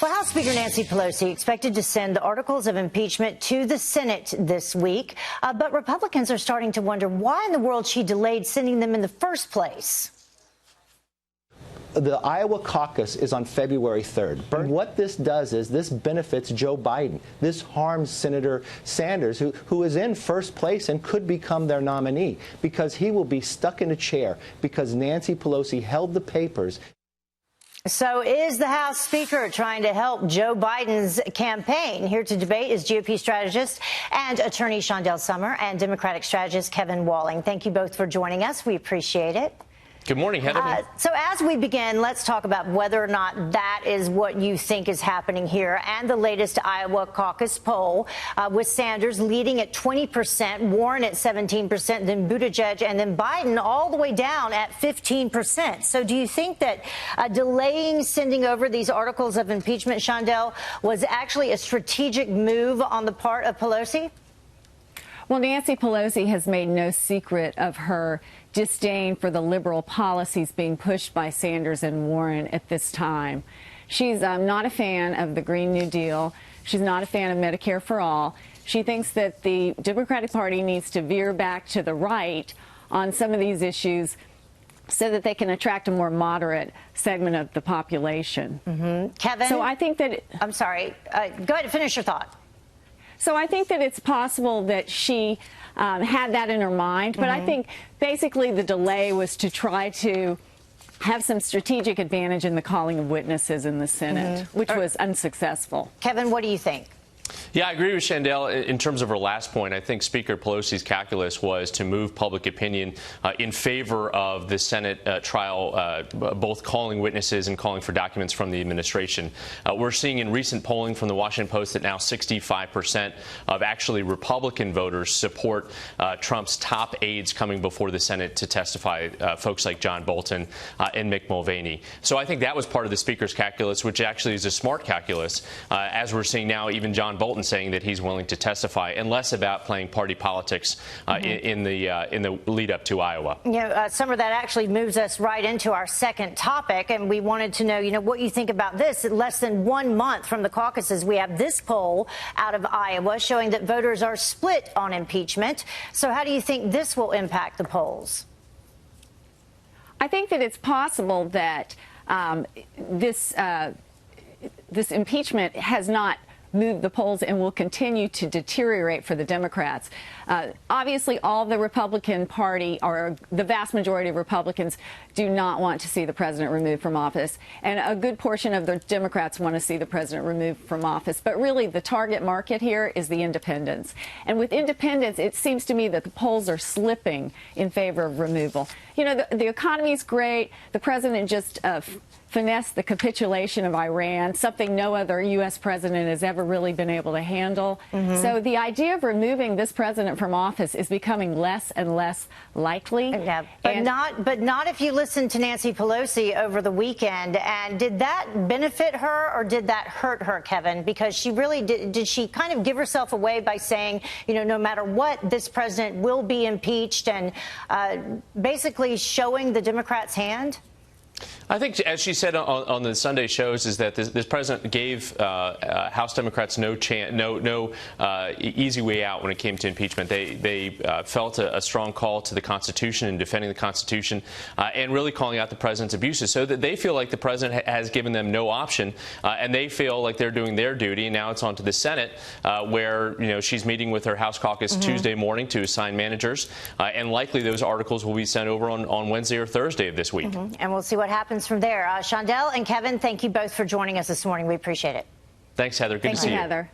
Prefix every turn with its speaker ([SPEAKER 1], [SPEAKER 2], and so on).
[SPEAKER 1] Well, House Speaker Nancy Pelosi expected to send the articles of impeachment to the Senate this week, but Republicans are starting to wonder why in the world she delayed sending them in the first place.
[SPEAKER 2] The Iowa caucus is on February 3rd. What this does is this benefits Joe Biden. This harms Senator Sanders, who is in first place and could become their nominee, because he will be stuck in a chair because Nancy Pelosi held the papers.
[SPEAKER 1] So is the House Speaker trying to help Joe Biden's campaign? Here to debate is GOP strategist and attorney Chandelle Summer and Democratic strategist Kevin Walling. Thank you both for joining us. We appreciate it.
[SPEAKER 3] Good morning, Heather.
[SPEAKER 1] So as we begin, let's talk about whether or not that is what you think is happening here. And the latest Iowa caucus poll with Sanders leading at 20%, Warren at 17%, then Buttigieg, and then Biden all the way down at 15%. So do you think that delaying sending over these articles of impeachment, Chandelle, was actually a strategic move on the part of Pelosi?
[SPEAKER 4] Well, Nancy Pelosi has made no secret of her disdain for the liberal policies being pushed by Sanders and Warren at this time. She's not a fan of the Green New Deal. She's not a fan of Medicare for All. She thinks that the Democratic Party needs to veer back to the right on some of these issues so that they can attract a more moderate segment of the population.
[SPEAKER 1] Kevin?
[SPEAKER 4] So I think that...
[SPEAKER 1] I'm sorry. Go ahead and finish your thought.
[SPEAKER 4] So I think that it's possible that she had that in her mind, but I think basically the delay was to try to have some strategic advantage in the calling of witnesses in the Senate, which was unsuccessful.
[SPEAKER 1] Kevin, what do you think?
[SPEAKER 3] Yeah, I agree with Chandelle in terms of her last point. I think Speaker Pelosi's calculus was to move public opinion in favor of the Senate trial, both calling witnesses and calling for documents from the administration. We're seeing in recent polling from the Washington Post that now 65% of actually Republican voters support Trump's top aides coming before the Senate to testify, folks like John Bolton and Mick Mulvaney. So I think that was part of the Speaker's calculus, which actually is a smart calculus, as we're seeing now even John Bolton saying that he's willing to testify, and less about playing party politics in the lead up to Iowa.
[SPEAKER 1] You know, Summer, that actually moves us right into our second topic, and we wanted to know, what you think about this. Less than 1 month from the caucuses, we have this poll out of Iowa showing that voters are split on impeachment. So how do you think this will impact the polls?
[SPEAKER 4] I think that it's possible that this impeachment has not moved the polls and will continue to deteriorate for the Democrats. Obviously, all the Republican Party, or the vast majority of Republicans, do not want to see the president removed from office. And a good portion of the Democrats want to see the president removed from office. But really, the target market here is the independents. And with independents, it seems to me that the polls are slipping in favor of removal. You know, the economy is great. The president just finessed the capitulation of Iran, something no other U.S. president has ever really been able to handle. So the idea of removing this president from office is becoming less and less likely.
[SPEAKER 1] Yeah, but not if you listen to Nancy Pelosi over the weekend. And did that benefit her or did that hurt her, Kevin? Because she really did she kind of give herself away by saying, no matter what, this president will be impeached, and basically showing the Democrats' hand?
[SPEAKER 3] I think, as she said on the Sunday shows, is that this president gave House Democrats no easy way out when it came to impeachment. They felt a strong call to the Constitution and defending the Constitution and really calling out the president's abuses, so that they feel like the president has given them no option, and they feel like they're doing their duty. And now it's on to the Senate, where she's meeting with her House caucus Tuesday morning to assign managers, and likely those articles will be sent over on Wednesday or Thursday of this week.
[SPEAKER 1] And we'll see what happens from there. Chandelle and Kevin, thank you both for joining us this morning. We appreciate it.
[SPEAKER 3] Thanks, Heather. Good to see you.
[SPEAKER 4] Heather.